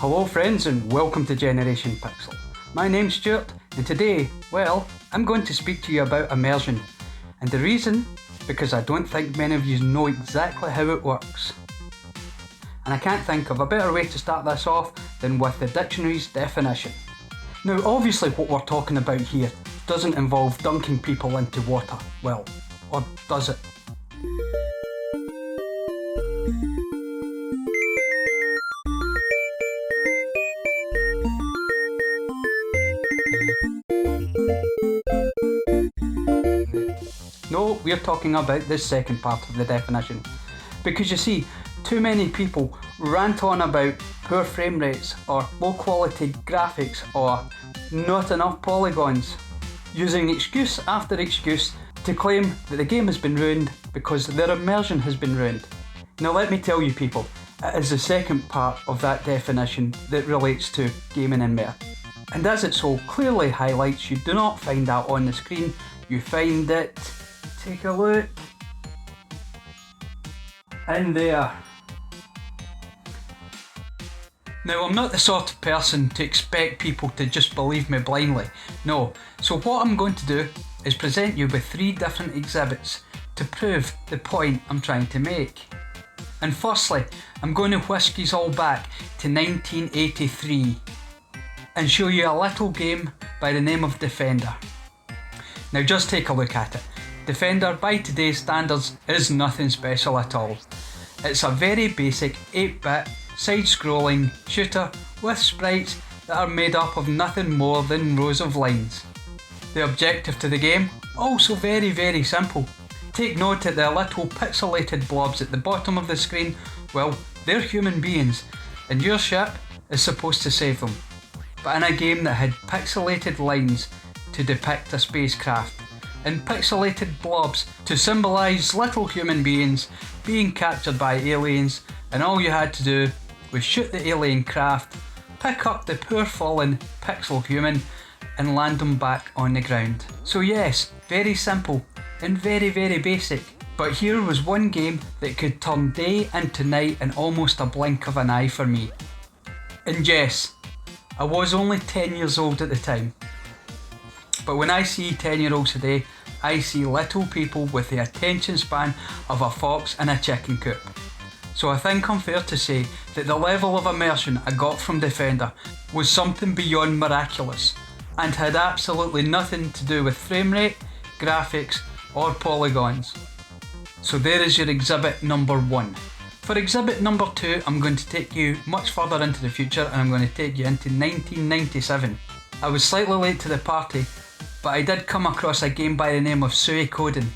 Hello friends and welcome to Generation Pixel. My name's Stuart and today, well, I'm going to speak to you about immersion. And the reason, because I don't think many of you know exactly how it works. And I can't think of a better way to start this off than with the dictionary's definition. Now obviously what we're talking about here doesn't involve dunking people into water, well, or does it? No, we're talking about this second part of the definition. Because you see, too many people rant on about poor frame rates or low quality graphics or not enough polygons, using excuse after excuse to claim that the game has been ruined because their immersion has been ruined. Now let me tell you people, it is the second part of that definition that relates to gaming in there. And as it so clearly highlights, you do not find that on the screen, you find it, take a look, in there. Now I'm not the sort of person to expect people to just believe me blindly, no. So what I'm going to do is present you with 3 different exhibits to prove the point I'm trying to make. And firstly, I'm going to whisk yous all back to 1983 and show you a little game by the name of Defender. Now just take a look at it. Defender by today's standards is nothing special at all. It's a very basic 8-bit side-scrolling shooter with sprites that are made up of nothing more than rows of lines. The objective to the game, also very simple. Take note that the little pixelated blobs at the bottom of the screen, well, they're human beings and your ship is supposed to save them. But in a game that had pixelated lines to depict a spacecraft and pixelated blobs to symbolise little human beings being captured by aliens, and all you had to do was shoot the alien craft, pick up the poor fallen pixel human and land them back on the ground. So yes, very simple and very basic. But here was one game that could turn day into night in almost a blink of an eye for me. And yes, I was only 10 years old at the time. But when I see 10-year-olds today, I see little people with the attention span of a fox in a chicken coop. So I think I'm fair to say that the level of immersion I got from Defender was something beyond miraculous and had absolutely nothing to do with frame rate, graphics or polygons. So there is your exhibit number 1. For exhibit number 2, I'm going to take you much further into the future and I'm going to take you into 1997. I was slightly late to the party, but I did come across a game by the name of Suey Coding.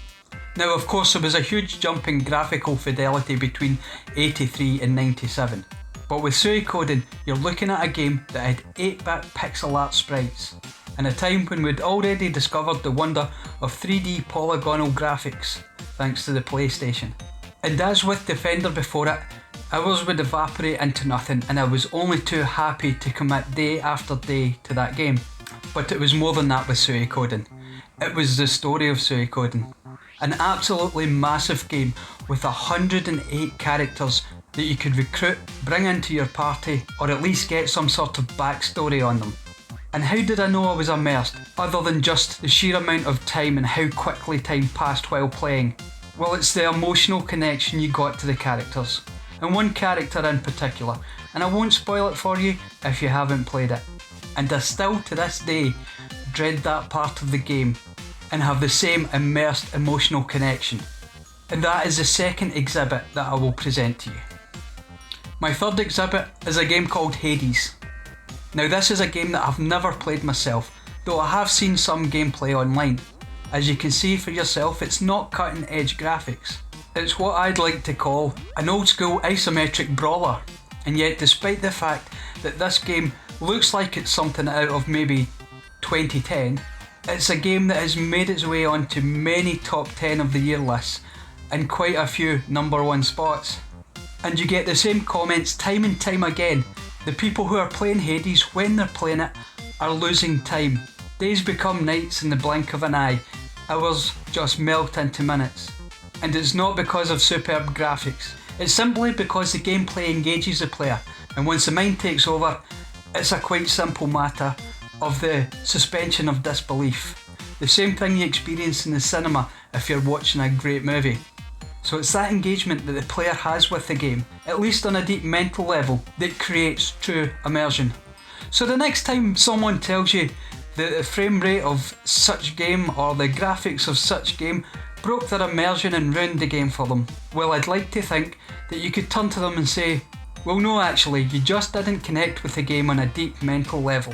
Now of course there was a huge jump in graphical fidelity between 83 and 97. But with Suey Coding, you're looking at a game that had 8-bit pixel art sprites, in a time when we'd already discovered the wonder of 3D polygonal graphics, thanks to the PlayStation. And as with Defender before it, hours would evaporate into nothing and I was only too happy to commit day after day to that game. But it was more than that with Suey Coding. It was the story of Suey Coding. An absolutely massive game with 108 characters that you could recruit, bring into your party, or at least get some sort of backstory on them. And how did I know I was immersed, other than just the sheer amount of time and how quickly time passed while playing? Well, it's the emotional connection you got to the characters, and one character in particular, and I won't spoil it for you if you haven't played it. And I still to this day dread that part of the game and have the same immersed emotional connection. And that is the second exhibit that I will present to you. My third exhibit is a game called Hades. Now this is a game that I've never played myself, though I have seen some gameplay online. As you can see for yourself, it's not cutting edge graphics. It's what I'd like to call an old school isometric brawler. And yet despite the fact that this game looks like it's something out of maybe 2010, it's a game that has made its way onto many top 10 of the year lists and quite a few number 1 spots. And you get the same comments time and time again. The people who are playing Hades, when they're playing it, are losing time. Days become nights in the blink of an eye. Hours just melt into minutes. And it's not because of superb graphics. It's simply because the gameplay engages the player, and once the mind takes over, it's a quite simple matter of the suspension of disbelief. The same thing you experience in the cinema if you're watching a great movie. So it's that engagement that the player has with the game, at least on a deep mental level, that creates true immersion. So the next time someone tells you that the frame rate of such game or the graphics of such game broke their immersion and ruined the game for them, well, I'd like to think that you could turn to them and say, well, no, actually, you just didn't connect with the game on a deep mental level.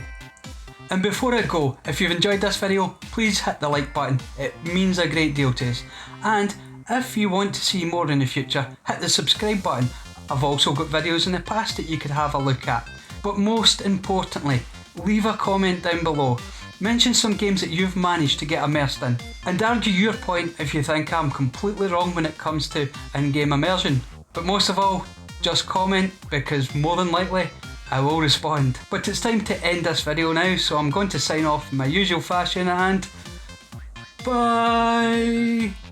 And before I go, if you've enjoyed this video, please hit the like button, it means a great deal to us. And if you want to see more in the future, hit the subscribe button. I've also got videos in the past that you could have a look at. But most importantly, leave a comment down below. Mention some games that you've managed to get immersed in, and argue your point if you think I'm completely wrong when it comes to in-game immersion. But most of all, just comment, because more than likely, I will respond. But it's time to end this video now, so I'm going to sign off in my usual fashion and bye!